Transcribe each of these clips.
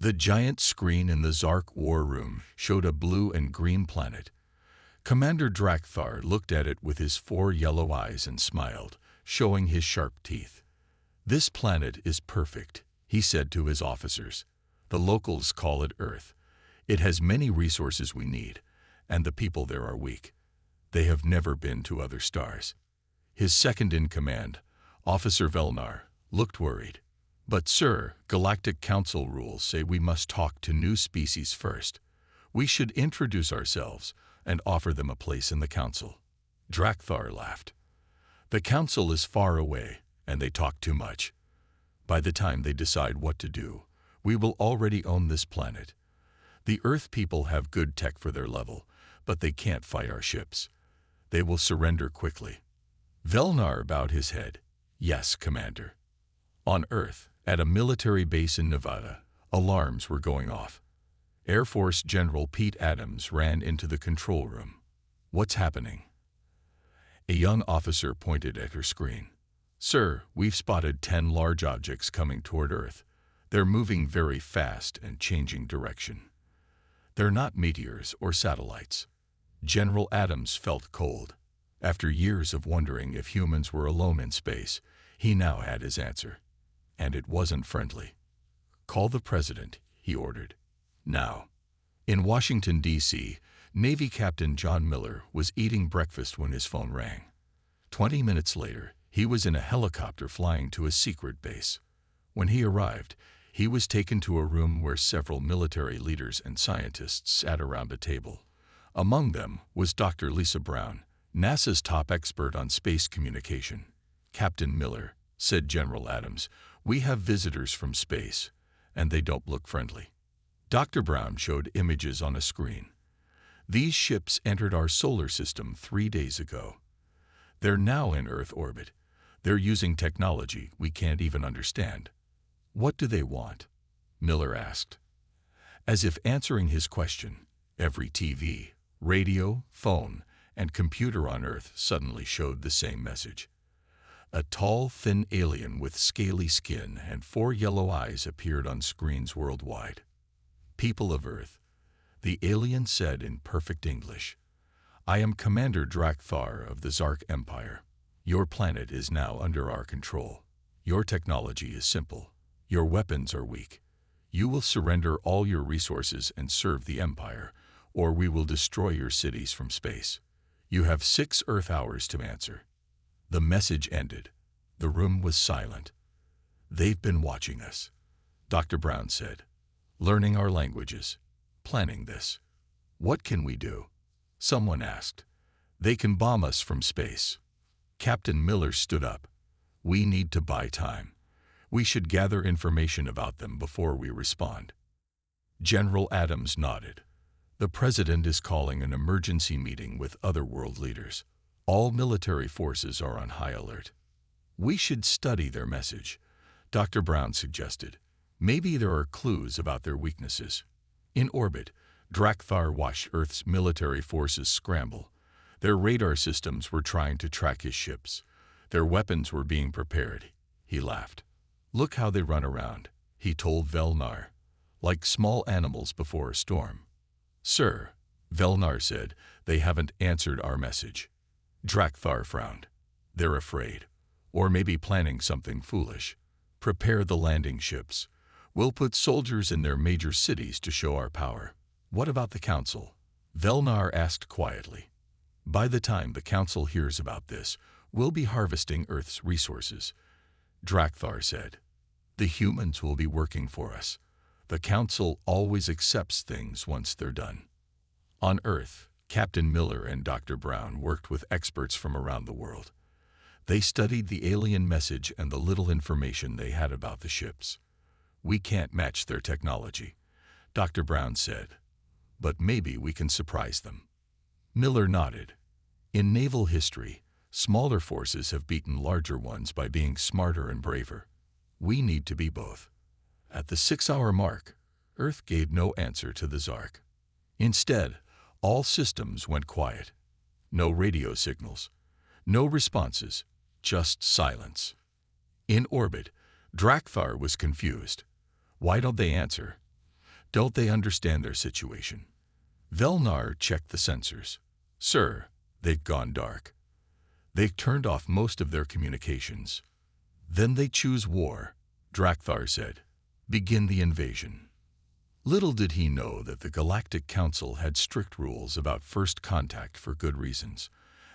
The giant screen in the Zark war room showed a blue and green planet. Commander Drakthar looked at it with his 4 yellow eyes and smiled, showing his sharp teeth. "This planet is perfect," he said to his officers. "The locals call it Earth. It has many resources we need, and the people there are weak. They have never been to other stars." His second-in-command, Officer Velnar, looked worried. "But sir, Galactic Council rules say we must talk to new species first. We should introduce ourselves and offer them a place in the council." Drakthar laughed. "The council is far away, and they talk too much. By the time they decide what to do, we will already own this planet. The Earth people have good tech for their level, but they can't fight our ships. They will surrender quickly." Velnar bowed his head. "Yes, Commander." On Earth, at a military base in Nevada, alarms were going off. Air Force General Pete Adams ran into the control room. "What's happening?" A young officer pointed at her screen. "Sir, we've spotted 10 large objects coming toward Earth. They're moving very fast and changing direction. They're not meteors or satellites." General Adams felt cold. After years of wondering if humans were alone in space, he now had his answer. And it wasn't friendly. "Call the president," he ordered. Now. In Washington, D.C., Navy Captain John Miller was eating breakfast when his phone rang. 20 minutes later, he was in a helicopter flying to a secret base. When he arrived, he was taken to a room where several military leaders and scientists sat around a table. Among them was Dr. Lisa Brown, NASA's top expert on space communication. "Captain Miller," said General Adams, "we have visitors from space, and they don't look friendly." Dr. Brown showed images on a screen. "These ships entered our solar system 3 days ago. They're now in Earth orbit. They're using technology we can't even understand." "What do they want?" Miller asked. As if answering his question, every TV, radio, phone, and computer on Earth suddenly showed the same message. A tall, thin alien with scaly skin and 4 yellow eyes appeared on screens worldwide. "People of Earth," the alien said in perfect English, "I am Commander Drakthar of the Zark Empire. Your planet is now under our control. Your technology is simple. Your weapons are weak. You will surrender all your resources and serve the Empire, or we will destroy your cities from space. You have 6 Earth hours to answer." The message ended. The room was silent. "They've been watching us," Dr. Brown said. "Learning our languages. Planning this." "What can we do?" someone asked. "They can bomb us from space." Captain Miller stood up. "We need to buy time. We should gather information about them before we respond." General Adams nodded. "The President is calling an emergency meeting with other world leaders. All military forces are on high alert." "We should study their message," Dr. Brown suggested. "Maybe there are clues about their weaknesses." In orbit, Drakthar watched Earth's military forces scramble. Their radar systems were trying to track his ships. Their weapons were being prepared. He laughed. "Look how they run around," he told Velnar, "like small animals before a storm." "Sir," Velnar said, "they haven't answered our message." Drakthar frowned. "They're afraid. Or maybe planning something foolish. Prepare the landing ships. We'll put soldiers in their major cities to show our power." "What about the council?" Velnar asked quietly. "By the time the council hears about this, we'll be harvesting Earth's resources," Drakthar said. "The humans will be working for us. The council always accepts things once they're done." On Earth, Captain Miller and Dr. Brown worked with experts from around the world. They studied the alien message and the little information they had about the ships. "We can't match their technology," Dr. Brown said, "but maybe we can surprise them." Miller nodded. "In naval history, smaller forces have beaten larger ones by being smarter and braver. We need to be both." At the 6-hour mark, Earth gave no answer to the Zark. Instead, all systems went quiet. No radio signals, no responses, just silence. In orbit, Drakthar was confused. "Why don't they answer?" Don't they understand their situation? Velnar checked the sensors. Sir, they've gone dark. They've turned off most of their communications. Then they choose war, Drakthar said. Begin the invasion. Little did he know that the Galactic Council had strict rules about first contact for good reasons,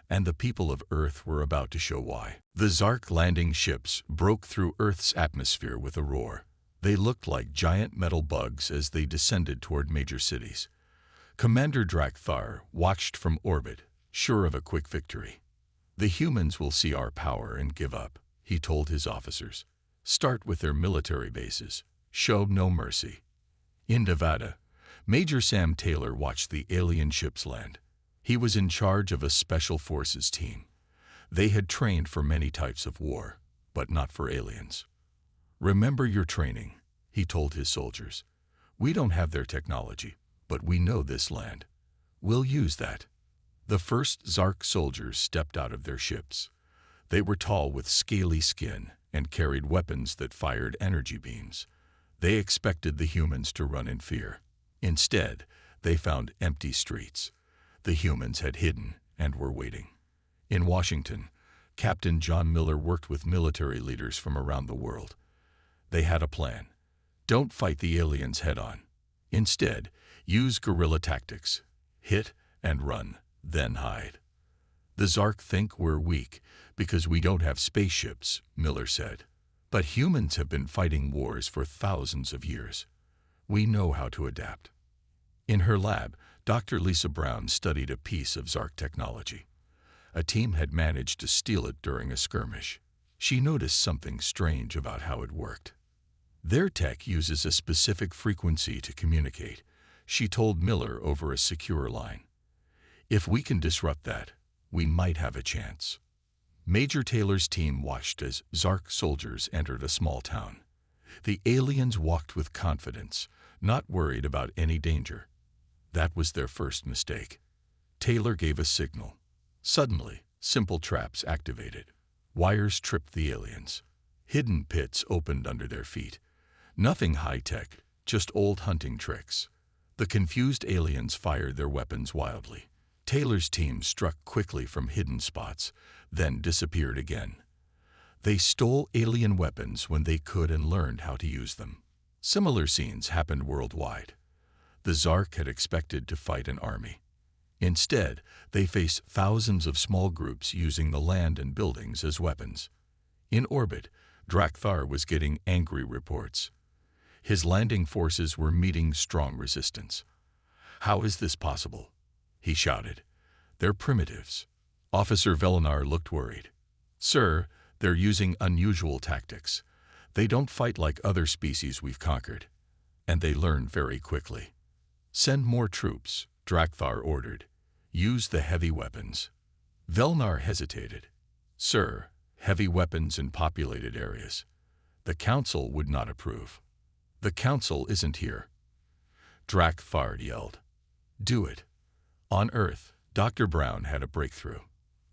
and the people of Earth were about to show why. The Zark landing ships broke through Earth's atmosphere with a roar. They looked like giant metal bugs as they descended toward major cities. Commander Drakthar watched from orbit, sure of a quick victory. The humans will see our power and give up, he told his officers. Start with their military bases. Show no mercy. In Nevada, Major Sam Taylor watched the alien ships land. He was in charge of a special forces team. They had trained for many types of war, but not for aliens. Remember your training, he told his soldiers. We don't have their technology, but we know this land. We'll use that. The first Zark soldiers stepped out of their ships. They were tall with scaly skin and carried weapons that fired energy beams. They expected the humans to run in fear. Instead, they found empty streets. The humans had hidden and were waiting. In Washington, Captain John Miller worked with military leaders from around the world. They had a plan. Don't fight the aliens head-on. Instead, use guerrilla tactics. Hit and run, then hide. The Zark think we're weak because we don't have spaceships, Miller said. But humans have been fighting wars for thousands of years. We know how to adapt. In her lab, Dr. Lisa Brown studied a piece of Zark technology. A team had managed to steal it during a skirmish. She noticed something strange about how it worked. Their tech uses a specific frequency to communicate, she told Miller over a secure line. If we can disrupt that, we might have a chance. Major Taylor's team watched as Zark soldiers entered a small town. The aliens walked with confidence, not worried about any danger. That was their first mistake. Taylor gave a signal. Suddenly, simple traps activated. Wires tripped the aliens. Hidden pits opened under their feet. Nothing high-tech, just old hunting tricks. The confused aliens fired their weapons wildly. Taylor's team struck quickly from hidden spots, then disappeared again. They stole alien weapons when they could and learned how to use them. Similar scenes happened worldwide. The Zark had expected to fight an army. Instead, they faced thousands of small groups using the land and buildings as weapons. In orbit, Drakthar was getting angry reports. His landing forces were meeting strong resistance. How is this possible? He shouted. They're primitives. Officer Velinar looked worried. Sir, they're using unusual tactics. They don't fight like other species we've conquered. And they learn very quickly. Send more troops, Drakthar ordered. Use the heavy weapons. Velinar hesitated. Sir, heavy weapons in populated areas. The Council would not approve. The Council isn't here. Drakthar yelled. Do it. On Earth, Dr. Brown had a breakthrough.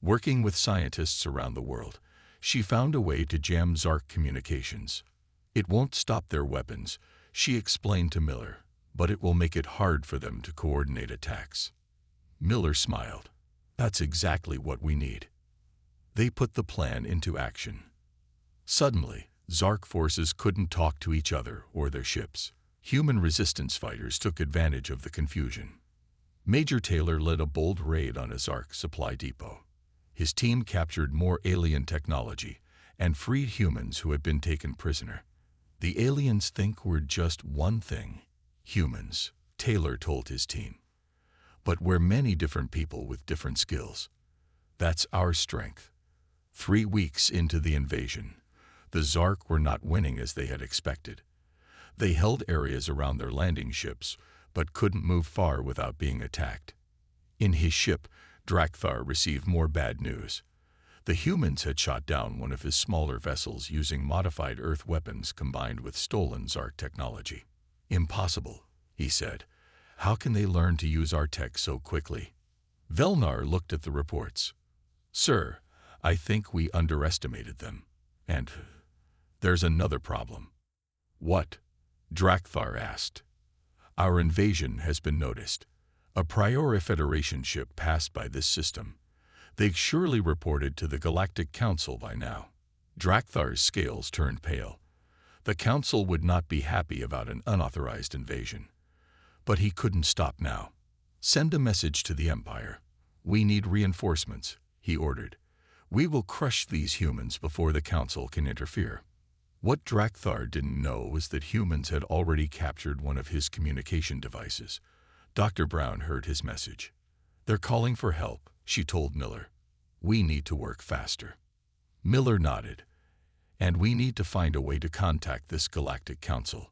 Working with scientists around the world, she found a way to jam Zark communications. It won't stop their weapons, she explained to Miller, but it will make it hard for them to coordinate attacks. Miller smiled. That's exactly what we need. They put the plan into action. Suddenly, Zark forces couldn't talk to each other or their ships. Human resistance fighters took advantage of the confusion. Major Taylor led a bold raid on a Zark supply depot. His team captured more alien technology and freed humans who had been taken prisoner. The aliens think we're just one thing, humans, Taylor told his team. But we're many different people with different skills. That's our strength. 3 weeks into the invasion, the Zark were not winning as they had expected. They held areas around their landing ships, but couldn't move far without being attacked. In his ship, Drakthar received more bad news. The humans had shot down one of his smaller vessels using modified Earth weapons combined with stolen Zark technology. Impossible, he said. How can they learn to use our tech so quickly? Velinar looked at the reports. Sir, I think we underestimated them. And there's another problem. What? Drakthar asked. Our invasion has been noticed. A priori Federation ship passed by this system. They've surely reported to the Galactic Council by now. Drakthar's scales turned pale. The Council would not be happy about an unauthorized invasion. But he couldn't stop now. Send a message to the Empire. We need reinforcements, he ordered. We will crush these humans before the Council can interfere. What Drakthar didn't know was that humans had already captured one of his communication devices. Dr. Brown heard his message. They're calling for help, she told Miller. We need to work faster. Miller nodded. And we need to find a way to contact this Galactic Council.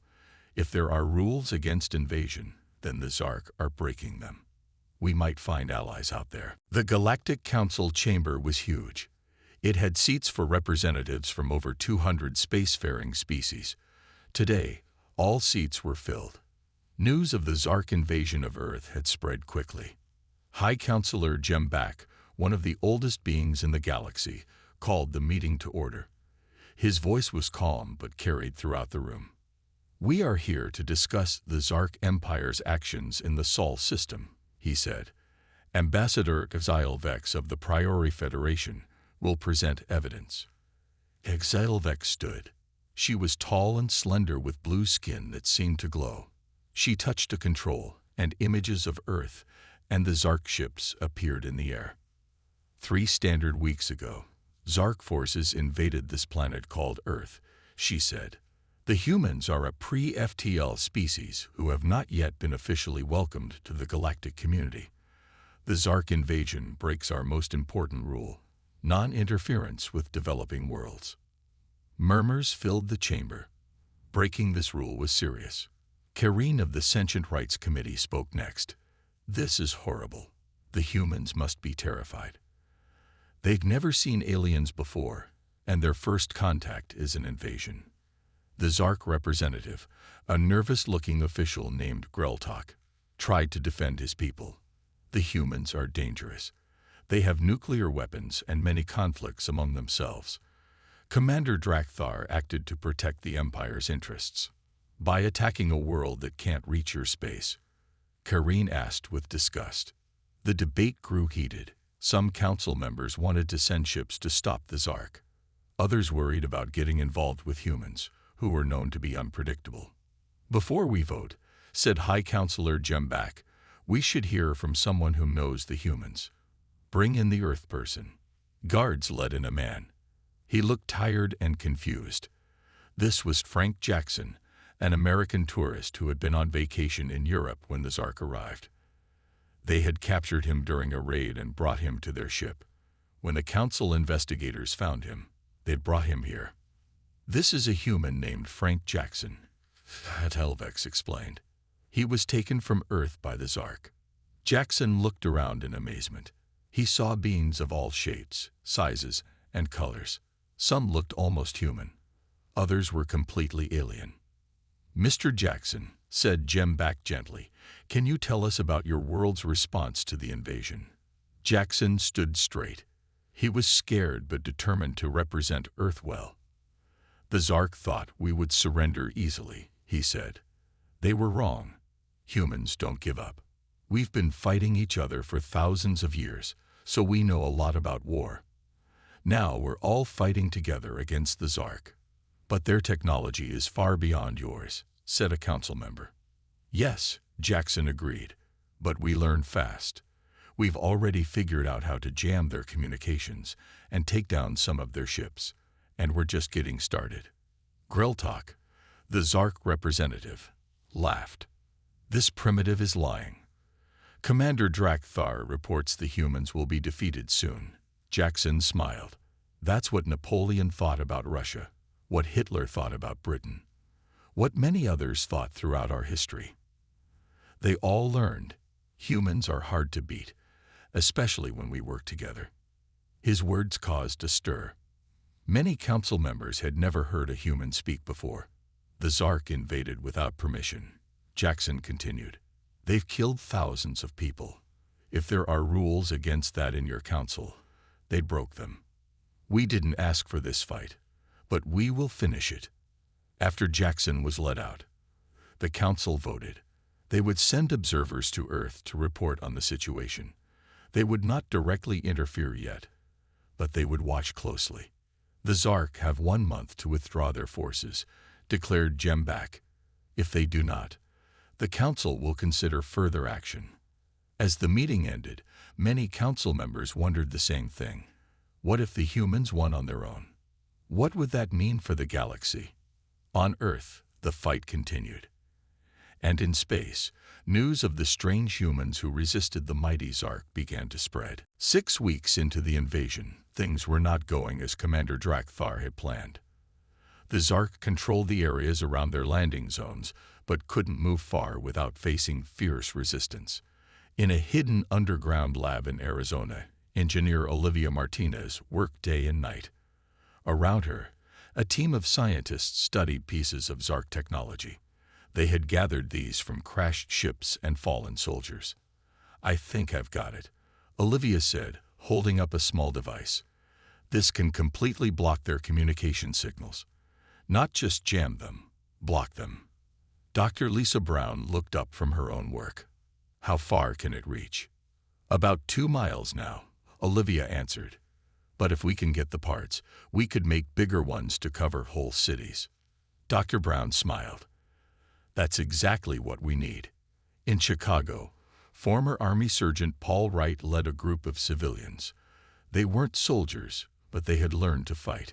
If there are rules against invasion, then the Zark are breaking them. We might find allies out there. The Galactic Council chamber was huge. It had seats for representatives from over 200 spacefaring species. Today, all seats were filled. News of the Zark invasion of Earth had spread quickly. High Counselor Jembak, one of the oldest beings in the galaxy, called the meeting to order. His voice was calm but carried throughout the room. We are here to discuss the Zark Empire's actions in the Sol system, he said. Ambassador Exilvex of the Priori Federation will present evidence. Exilvex stood. She was tall and slender with blue skin that seemed to glow. She touched a control, and images of Earth and the Zark ships appeared in the air. 3 standard weeks ago, Zark forces invaded this planet called Earth, she said. The humans are a pre-FTL species who have not yet been officially welcomed to the galactic community. The Zark invasion breaks our most important rule, non-interference with developing worlds. Murmurs filled the chamber. Breaking this rule was serious. Karine of the Sentient Rights Committee spoke next. This is horrible. The humans must be terrified. They've never seen aliens before, and their first contact is an invasion. The Zark representative, a nervous-looking official named Greltok, tried to defend his people. The humans are dangerous. They have nuclear weapons and many conflicts among themselves. Commander Drakthar acted to protect the Empire's interests by attacking a world that can't reach your space. Karine asked with disgust. The debate grew heated. Some council members wanted to send ships to stop the Zark. Others worried about getting involved with humans, who were known to be unpredictable. Before we vote, said High Counselor Jembak, we should hear from someone who knows the humans. Bring in the Earth person. Guards led in a man. He looked tired and confused. This was Frank Jackson, an American tourist who had been on vacation in Europe when the Zark arrived. They had captured him during a raid and brought him to their ship. When the council investigators found him, they'd brought him here. This is a human named Frank Jackson, Helvex explained. He was taken from Earth by the Zark. Jackson looked around in amazement. He saw beings of all shapes, sizes, and colors. Some looked almost human. Others were completely alien. Mr. Jackson, said Jembak gently, can you tell us about your world's response to the invasion? Jackson stood straight. He was scared but determined to represent Earth well. The Zark thought we would surrender easily, he said. They were wrong. Humans don't give up. We've been fighting each other for thousands of years, so we know a lot about war. Now we're all fighting together against the Zark. But their technology is far beyond yours, said a council member. Yes, Jackson agreed, but we learn fast. We've already figured out how to jam their communications and take down some of their ships, and we're just getting started. Greltok, the Zark representative, laughed. This primitive is lying. Commander Drakthar reports the humans will be defeated soon. Jackson smiled. That's what Napoleon thought about Russia, what Hitler thought about Britain, what many others thought throughout our history. They all learned humans are hard to beat, especially when we work together. His words caused a stir. Many council members had never heard a human speak before. The Zark invaded without permission. Jackson continued. They've killed thousands of people. If there are rules against that in your council, they broke them. We didn't ask for this fight, but we will finish it. After Jackson was let out, the council voted. They would send observers to Earth to report on the situation. They would not directly interfere yet, but they would watch closely. The Zark have 1 month to withdraw their forces, declared Jembak. If they do not, the Council will consider further action. As the meeting ended, many Council members wondered the same thing. What if the humans won on their own? What would that mean for the galaxy? On Earth, the fight continued. And in space, news of the strange humans who resisted the mighty Zark began to spread. 6 weeks into the invasion, things were not going as Commander Drakthar had planned. The Zark controlled the areas around their landing zones, but couldn't move far without facing fierce resistance. In a hidden underground lab in Arizona, engineer Olivia Martinez worked day and night. Around her, a team of scientists studied pieces of Zark technology. They had gathered these from crashed ships and fallen soldiers. "I think I've got it," Olivia said, holding up a small device. "This can completely block their communication signals. Not just jam them, block them." Dr. Lisa Brown looked up from her own work. "How far can it reach?" "About 2 miles now," Olivia answered. "But if we can get the parts, we could make bigger ones to cover whole cities." Dr. Brown smiled. "That's exactly what we need." In Chicago, former Army Sergeant Paul Wright led a group of civilians. They weren't soldiers, but they had learned to fight.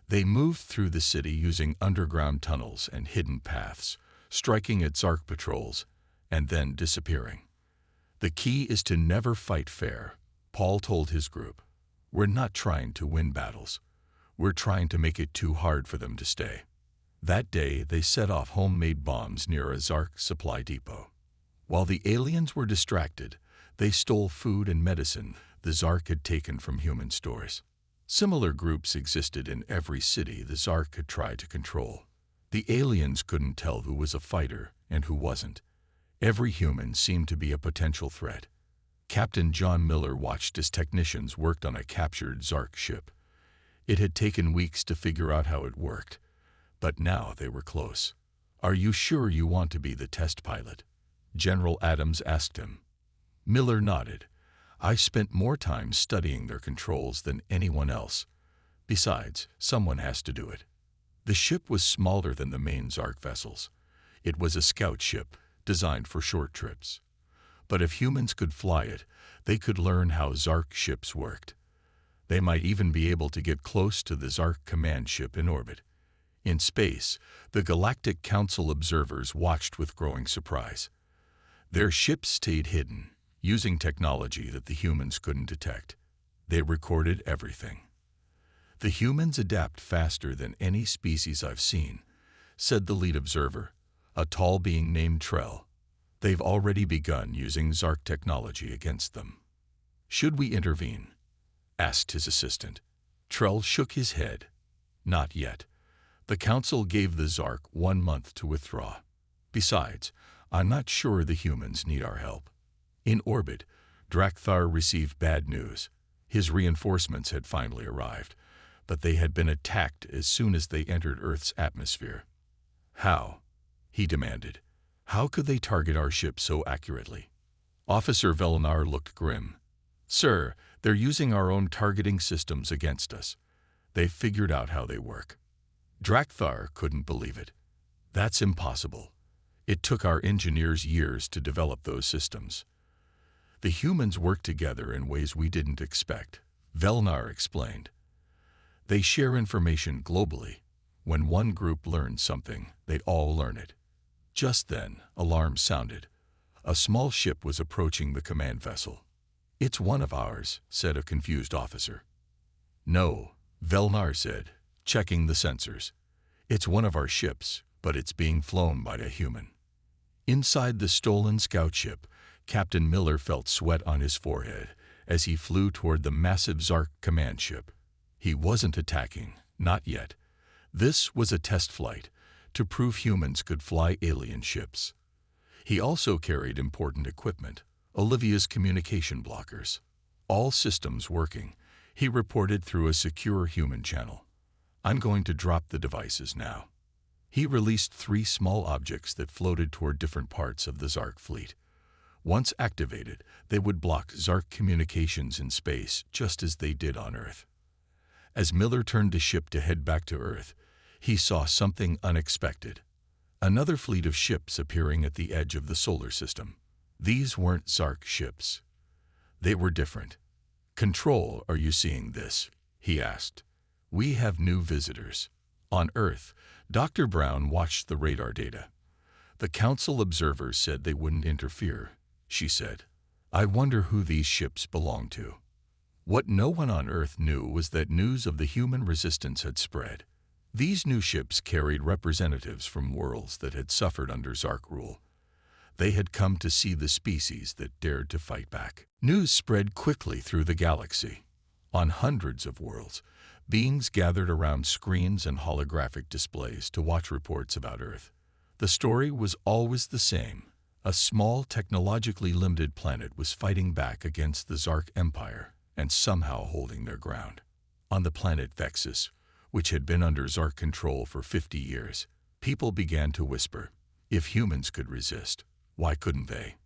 They moved through the city using underground tunnels and hidden paths, striking at Zark patrols, and then disappearing. "The key is to never fight fair," Paul told his group. "We're not trying to win battles. We're trying to make it too hard for them to stay." That day, they set off homemade bombs near a Zark supply depot. While the aliens were distracted, they stole food and medicine the Zark had taken from human stores. Similar groups existed in every city the Zark had tried to control. The aliens couldn't tell who was a fighter and who wasn't. Every human seemed to be a potential threat. Captain John Miller watched as technicians worked on a captured Zark ship. It had taken weeks to figure out how it worked, but now they were close. "Are you sure you want to be the test pilot?" General Adams asked him. Miller nodded. "I spent more time studying their controls than anyone else. Besides, someone has to do it." The ship was smaller than the main Zark vessels. It was a scout ship designed for short trips. But if humans could fly it, they could learn how Zark ships worked. They might even be able to get close to the Zark command ship in orbit. In space, the Galactic Council observers watched with growing surprise. Their ships stayed hidden, using technology that the humans couldn't detect. They recorded everything. "The humans adapt faster than any species I've seen," said the lead observer, a tall being named Trell. "They've already begun using Zark technology against them." "Should we intervene?" asked his assistant. Trell shook his head. "Not yet. The Council gave the Zark 1 month to withdraw. Besides, I'm not sure the humans need our help." In orbit, Drakthar received bad news. His reinforcements had finally arrived, but they had been attacked as soon as they entered Earth's atmosphere. "How?" he demanded. "How could they target our ship so accurately?" Officer Velinar looked grim. "Sir, they're using our own targeting systems against us. They've figured out how they work." Drakthar couldn't believe it. "That's impossible. It took our engineers years to develop those systems." "The humans work together in ways we didn't expect," Velinar explained. "They share information globally. When one group learns something, they all learn it." Just then, alarms sounded. A small ship was approaching the command vessel. "It's one of ours," said a confused officer. "No," Velinar said, checking the sensors. "It's one of our ships, but it's being flown by a human." Inside the stolen scout ship, Captain Miller felt sweat on his forehead as he flew toward the massive Zark command ship. He wasn't attacking, not yet. This was a test flight to prove humans could fly alien ships. He also carried important equipment, Olivia's communication blockers. "All systems working," he reported through a secure human channel. "I'm going to drop the devices now." He released 3 small objects that floated toward different parts of the Zark fleet. Once activated, they would block Zark communications in space just as they did on Earth. As Miller turned the ship to head back to Earth, he saw something unexpected. Another fleet of ships appearing at the edge of the solar system. These weren't Zark ships. They were different. "Control, are you seeing this?" he asked. "We have new visitors." On Earth, Dr. Brown watched the radar data. "The Council observers said they wouldn't interfere," she said. "I wonder who these ships belong to." What no one on Earth knew was that news of the human resistance had spread. These new ships carried representatives from worlds that had suffered under Zark rule. They had come to see the species that dared to fight back. News spread quickly through the galaxy. On hundreds of worlds, beings gathered around screens and holographic displays to watch reports about Earth. The story was always the same. A small, technologically limited planet was fighting back against the Zark Empire and somehow holding their ground. On the planet Vexus, which had been under Zark control for 50 years, people began to whisper, "If humans could resist, why couldn't they?"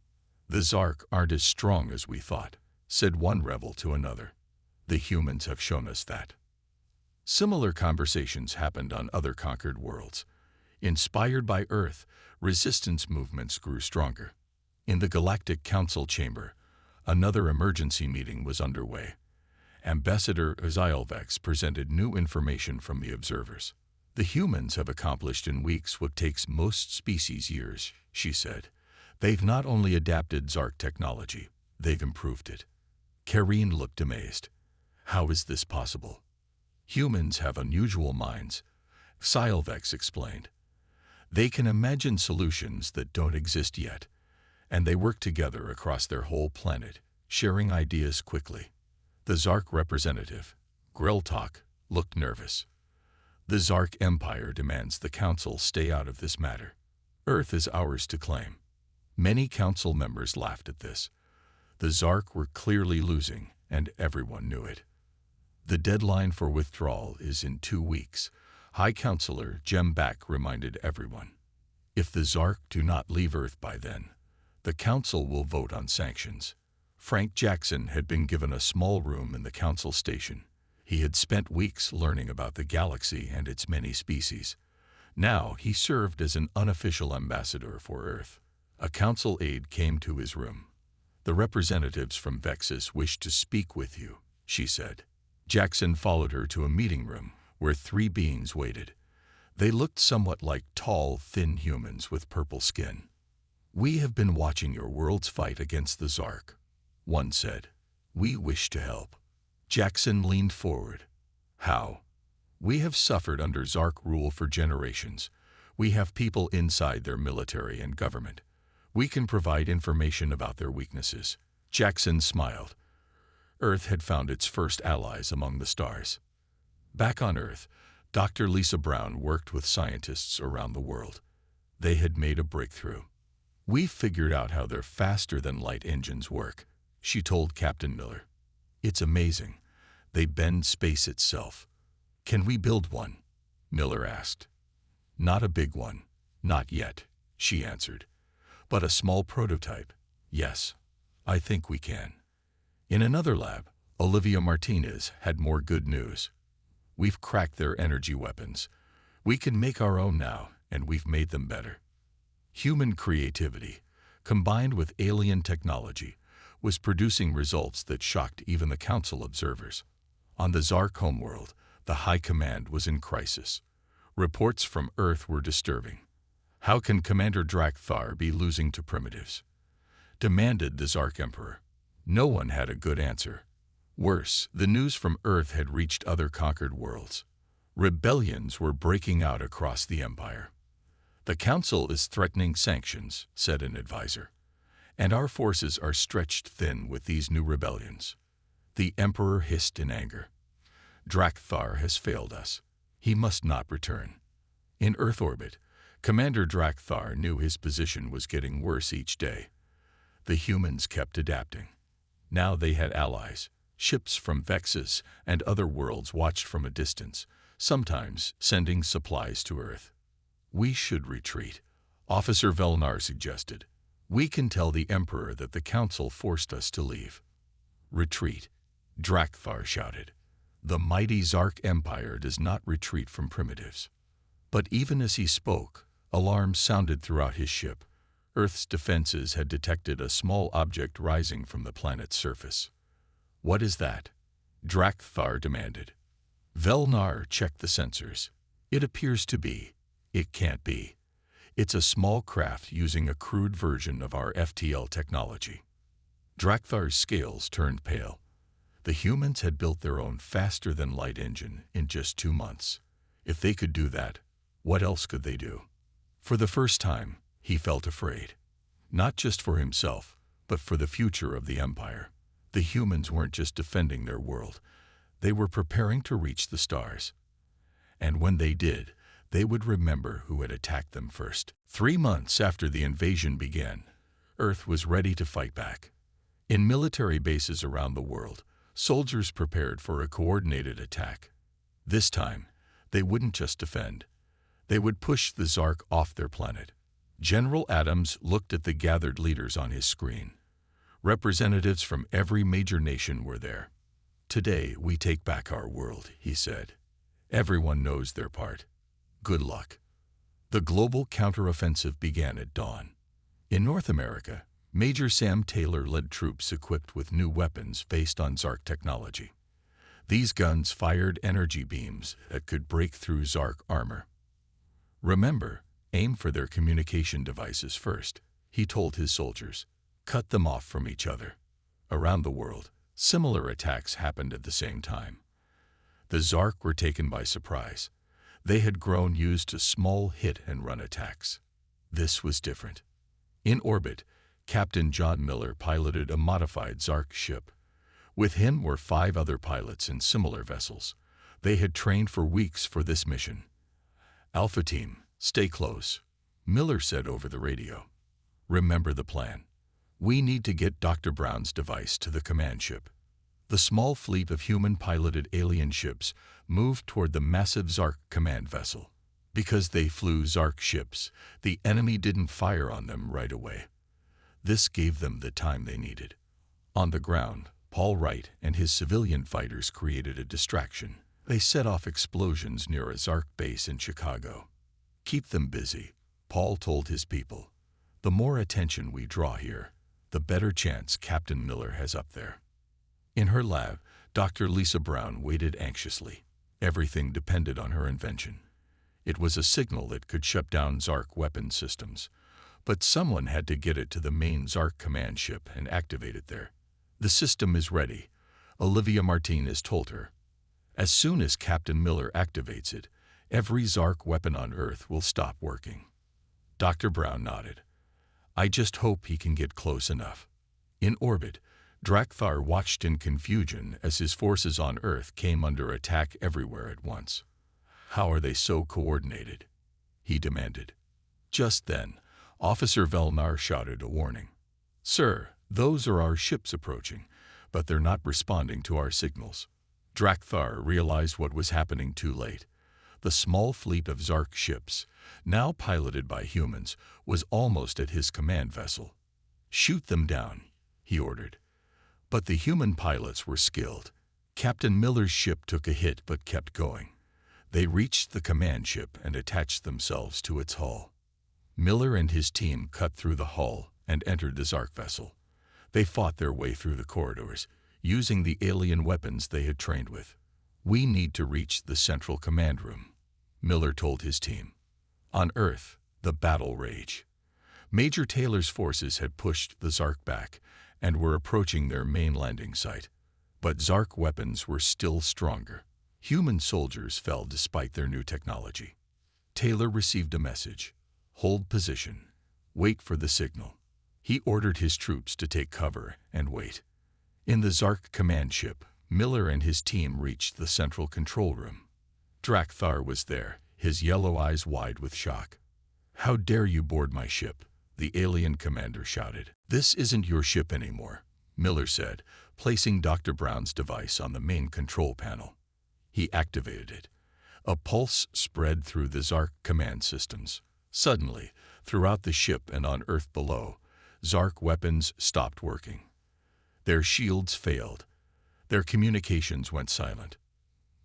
"The Zark aren't as strong as we thought," said one rebel to another. "The humans have shown us that." Similar conversations happened on other conquered worlds. Inspired by Earth, resistance movements grew stronger. In the Galactic Council chamber, another emergency meeting was underway. Ambassador Azilvex presented new information from the observers. "The humans have accomplished in weeks what takes most species years," she said. "They've not only adapted Zark technology, they've improved it." Karine looked amazed. "How is this possible?" "Humans have unusual minds," Azilvex explained. "They can imagine solutions that don't exist yet, and they work together across their whole planet, sharing ideas quickly." The Zark representative, Greltok, looked nervous. "The Zark Empire demands the Council stay out of this matter. Earth is ours to claim." Many Council members laughed at this. The Zark were clearly losing, and everyone knew it. "The deadline for withdrawal is in 2 weeks," High Counselor Jem Back reminded everyone. "If the Zark do not leave Earth by then, the Council will vote on sanctions." Frank Jackson had been given a small room in the Council station. He had spent weeks learning about the galaxy and its many species. Now he served as an unofficial ambassador for Earth. A Council aide came to his room. "The representatives from Vexus wish to speak with you," she said. Jackson followed her to a meeting room where 3 beings waited. They looked somewhat like tall, thin humans with purple skin. "We have been watching your world's fight against the Zark," one said. "We wish to help." Jackson leaned forward. "How?" "We have suffered under Zark rule for generations. We have people inside their military and government. We can provide information about their weaknesses." Jackson smiled. Earth had found its first allies among the stars. Back on Earth, Dr. Lisa Brown worked with scientists around the world. They had made a breakthrough. "We've figured out how their faster-than-light engines work," she told Captain Miller. "It's amazing. They bend space itself." "Can we build one?" Miller asked. "Not a big one. Not yet," she answered. "But a small prototype, yes. I think we can." In another lab, Olivia Martinez had more good news. "We've cracked their energy weapons. We can make our own now, and we've made them better." Human creativity, combined with alien technology, was producing results that shocked even the Council observers. On the Zark homeworld, the High Command was in crisis. Reports from Earth were disturbing. "How can Commander Drakthar be losing to primitives?" demanded the Zark Emperor. No one had a good answer. Worse, the news from Earth had reached other conquered worlds. Rebellions were breaking out across the Empire. "The Council is threatening sanctions," said an advisor, "and our forces are stretched thin with these new rebellions." The Emperor hissed in anger. "Drakthar has failed us. He must not return." In Earth orbit, Commander Drakthar knew his position was getting worse each day. The humans kept adapting. Now they had allies. Ships from Vexus and other worlds watched from a distance, sometimes sending supplies to Earth. We should retreat, Officer Velnar suggested. We can tell the Emperor that the Council forced us to leave. Retreat, Drakthar shouted. The mighty Zark Empire does not retreat from primitives. But even as he spoke, alarms sounded throughout his ship. Earth's defenses had detected a small object rising from the planet's surface. What is that? Drakthar demanded. Velnar checked the sensors. It appears to be. It can't be. It's a small craft using a crude version of our FTL technology. Drakthar's scales turned pale. The humans had built their own faster-than-light engine in just 2 months. If they could do that, what else could they do? For the first time, he felt afraid. Not just for himself, but for the future of the Empire. The humans weren't just defending their world. They were preparing to reach the stars. And when they did, they would remember who had attacked them first. 3 months after the invasion began, Earth was ready to fight back. In military bases around the world, soldiers prepared for a coordinated attack. This time, they wouldn't just defend. They would push the Zark off their planet. General Adams looked at the gathered leaders on his screen. Representatives from every major nation were there. Today, we take back our world, he said. Everyone knows their part. Good luck. The global counteroffensive began at dawn. In North America, Major Sam Taylor led troops equipped with new weapons based on Zark technology. These guns fired energy beams that could break through Zark armor. Remember, aim for their communication devices first, he told his soldiers. Cut them off from each other. Around the world, similar attacks happened at the same time. The Zark were taken by surprise. They had grown used to small hit-and-run attacks. This was different. In orbit, Captain John Miller piloted a modified Zark ship. With him were 5 other pilots in similar vessels. They had trained for weeks for this mission. Alpha Team, stay close, Miller said over the radio. Remember the plan. We need to get Dr. Brown's device to the command ship. The small fleet of human-piloted alien ships moved toward the massive Zark command vessel. Because they flew Zark ships, the enemy didn't fire on them right away. This gave them the time they needed. On the ground, Paul Wright and his civilian fighters created a distraction. They set off explosions near a Zark base in Chicago. Keep them busy, Paul told his people. The more attention we draw here, the better chance Captain Miller has up there. In her lab, Dr. Lisa Brown waited anxiously. Everything depended on her invention. It was a signal that could shut down Zark weapon systems. But someone had to get it to the main Zark command ship and activate it there. The system is ready, Olivia Martinez told her. As soon as Captain Miller activates it, every Zark weapon on Earth will stop working. Dr. Brown nodded. I just hope he can get close enough. In orbit, Drakthar watched in confusion as his forces on Earth came under attack everywhere at once. How are they so coordinated? He demanded. Just then, Officer Velnar shouted a warning. Sir, those are our ships approaching, but they're not responding to our signals. Drakthar realized what was happening too late. The small fleet of Zark ships, now piloted by humans, was almost at his command vessel. Shoot them down, he ordered. But the human pilots were skilled. Captain Miller's ship took a hit but kept going. They reached the command ship and attached themselves to its hull. Miller and his team cut through the hull and entered the Zark vessel. They fought their way through the corridors, using the alien weapons they had trained with. We need to reach the central command room, Miller told his team. On Earth, the battle raged. Major Taylor's forces had pushed the Zark back and were approaching their main landing site. But Zark weapons were still stronger. Human soldiers fell despite their new technology. Taylor received a message. Hold position. Wait for the signal. He ordered his troops to take cover and wait. In the Zark command ship, Miller and his team reached the central control room. Drakthar was there, his yellow eyes wide with shock. How dare you board my ship? The alien commander shouted. This isn't your ship anymore, Miller said, placing Dr. Brown's device on the main control panel. He activated it. A pulse spread through the Zark command systems. Suddenly, throughout the ship and on Earth below, Zark weapons stopped working. Their shields failed. Their communications went silent.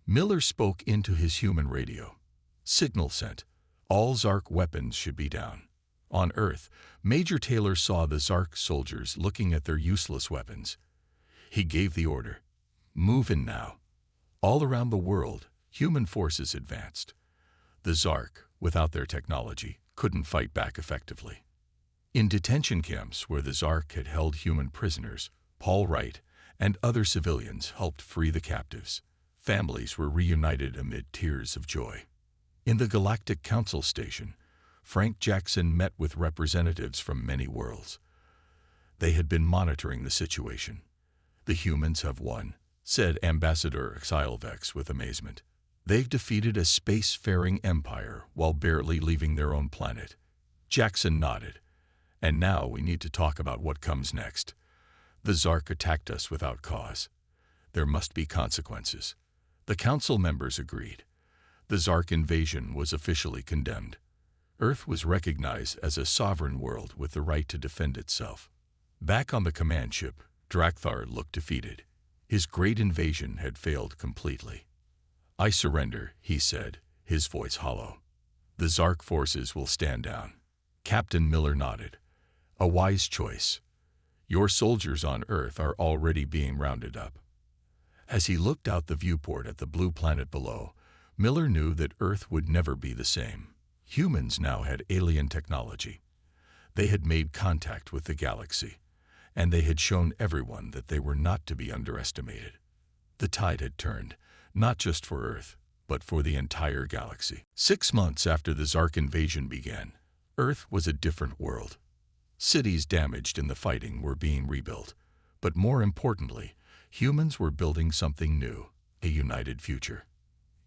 Miller spoke into his human radio. Signal sent. All Zark weapons should be down. On Earth, Major Taylor saw the Zark soldiers looking at their useless weapons. He gave the order. Move in now. All around the world, human forces advanced. The Zark, without their technology, couldn't fight back effectively. In detention camps where the Zark had held human prisoners, Paul Wright and other civilians helped free the captives. Families were reunited amid tears of joy. In the Galactic Council station, Frank Jackson met with representatives from many worlds. They had been monitoring the situation. The humans have won, said Ambassador Xylvex with amazement. They've defeated a space-faring empire while barely leaving their own planet. Jackson nodded. And now we need to talk about what comes next. The Zark attacked us without cause. There must be consequences. The council members agreed. The Zark invasion was officially condemned. Earth was recognized as a sovereign world with the right to defend itself. Back on the command ship, Drakthar looked defeated. His great invasion had failed completely. I surrender, he said, his voice hollow. The Zark forces will stand down. Captain Miller nodded. A wise choice. Your soldiers on Earth are already being rounded up. As he looked out the viewport at the blue planet below, Miller knew that Earth would never be the same. Humans now had alien technology. They had made contact with the galaxy, and they had shown everyone that they were not to be underestimated. The tide had turned, not just for Earth, but for the entire galaxy. 6 months after the Zark invasion began, Earth was a different world. Cities damaged in the fighting were being rebuilt, but more importantly, humans were building something new, a united future.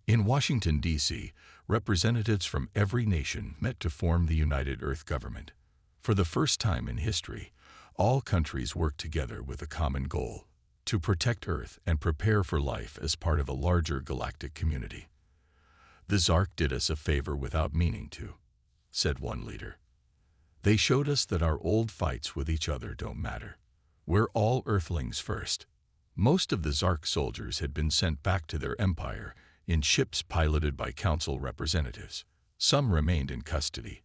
In Washington, D.C., representatives from every nation met to form the United Earth Government. For the first time in history, all countries worked together with a common goal: to protect Earth and prepare for life as part of a larger galactic community. The Zark did us a favor without meaning to, said one leader. They showed us that our old fights with each other don't matter. We're all Earthlings first. Most of the Zark soldiers had been sent back to their empire in ships piloted by council representatives. Some remained in custody,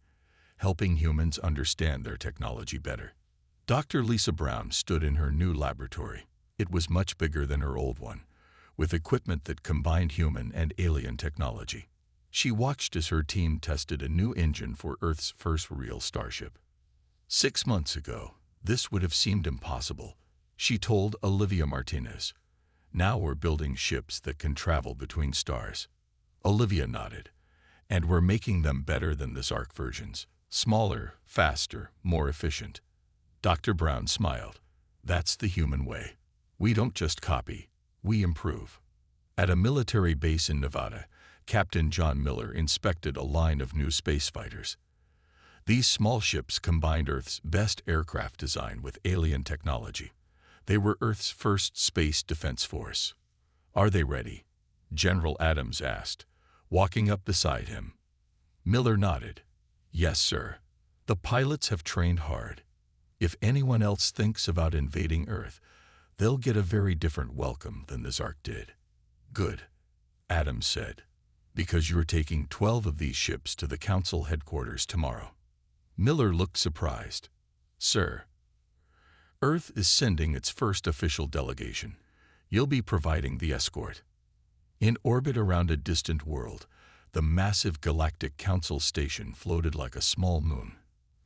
helping humans understand their technology better. Dr. Lisa Brown stood in her new laboratory. It was much bigger than her old one, with equipment that combined human and alien technology. She watched as her team tested a new engine for Earth's first real starship. 6 months ago, this would have seemed impossible, she told Olivia Martinez. Now we're building ships that can travel between stars. Olivia nodded. And we're making them better than the Zark versions. Smaller, faster, more efficient. Dr. Brown smiled. That's the human way. We don't just copy, we improve. At a military base in Nevada, Captain John Miller inspected a line of new space fighters. These small ships combined Earth's best aircraft design with alien technology. They were Earth's first space defense force. Are they ready? General Adams asked, walking up beside him. Miller nodded. Yes, sir. The pilots have trained hard. If anyone else thinks about invading Earth, they'll get a very different welcome than the Zark did. Good, Adams said, because you're taking 12 of these ships to the council headquarters tomorrow. Miller looked surprised. Sir, Earth is sending its first official delegation. You'll be providing the escort. In orbit around a distant world, the massive Galactic Council station floated like a small moon.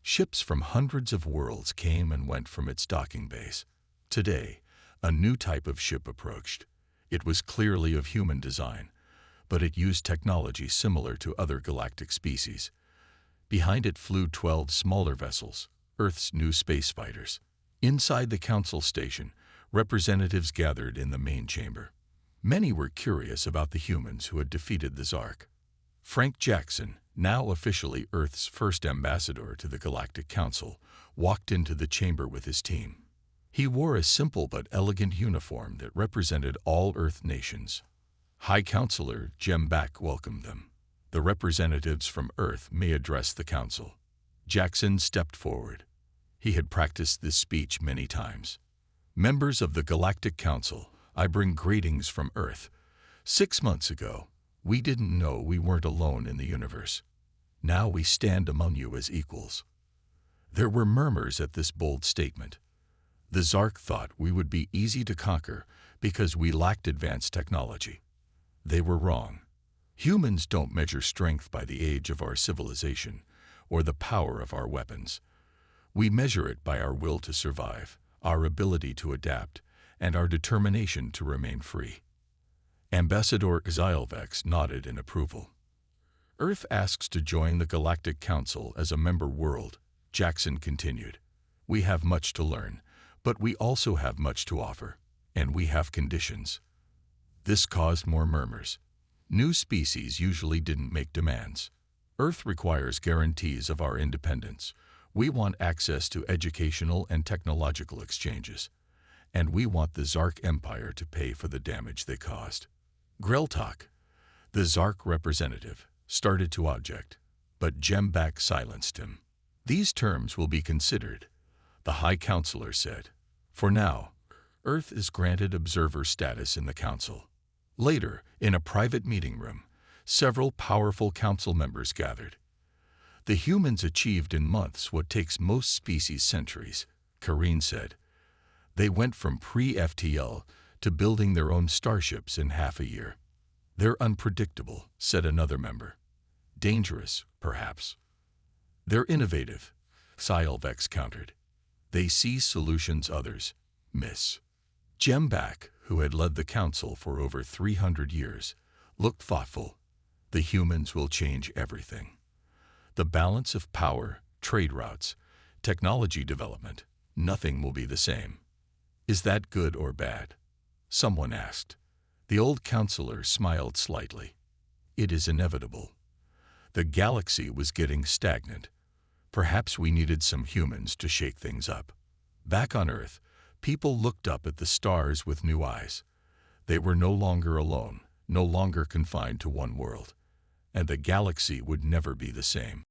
Ships from hundreds of worlds came and went from its docking base. Today, a new type of ship approached. It was clearly of human design, but it used technology similar to other galactic species. Behind it flew 12 smaller vessels, Earth's new space fighters. Inside the council station, representatives gathered in the main chamber. Many were curious about the humans who had defeated the Zark. Frank Jackson, now officially Earth's first ambassador to the Galactic Council, walked into the chamber with his team. He wore a simple but elegant uniform that represented all Earth nations. High Counselor Jembak welcomed them. The representatives from Earth may address the council. Jackson stepped forward. He had practiced this speech many times. Members of the Galactic Council, I bring greetings from Earth. 6 months ago, we didn't know we weren't alone in the universe. Now we stand among you as equals. There were murmurs at this bold statement. The Zark thought we would be easy to conquer because we lacked advanced technology. They were wrong. Humans don't measure strength by the age of our civilization or the power of our weapons. We measure it by our will to survive, our ability to adapt, and our determination to remain free. Ambassador Xylvex nodded in approval. Earth asks to join the Galactic Council as a member world, Jackson continued. We have much to learn, but we also have much to offer, and we have conditions. This caused more murmurs. New species usually didn't make demands. Earth requires guarantees of our independence. We want access to educational and technological exchanges. And we want the Zark Empire to pay for the damage they caused. Greltok, the Zark representative, started to object, but Jembak silenced him. These terms will be considered, the High Counselor said. For now, Earth is granted observer status in the Council. Later, in a private meeting room, several powerful council members gathered. The humans achieved in months what takes most species centuries, Kareen said. They went from pre-FTL to building their own starships in half a year. They're unpredictable, said another member. Dangerous, perhaps. They're innovative, Xylvex countered. They see solutions others miss. Jembak, who had led the council for over 300 years, looked thoughtful. The humans will change everything. The balance of power, trade routes, technology development, nothing will be the same. Is that good or bad? Someone asked. The old counselor smiled slightly. It is inevitable. The galaxy was getting stagnant. Perhaps we needed some humans to shake things up. Back on Earth, people looked up at the stars with new eyes. They were no longer alone, no longer confined to one world. And the galaxy would never be the same.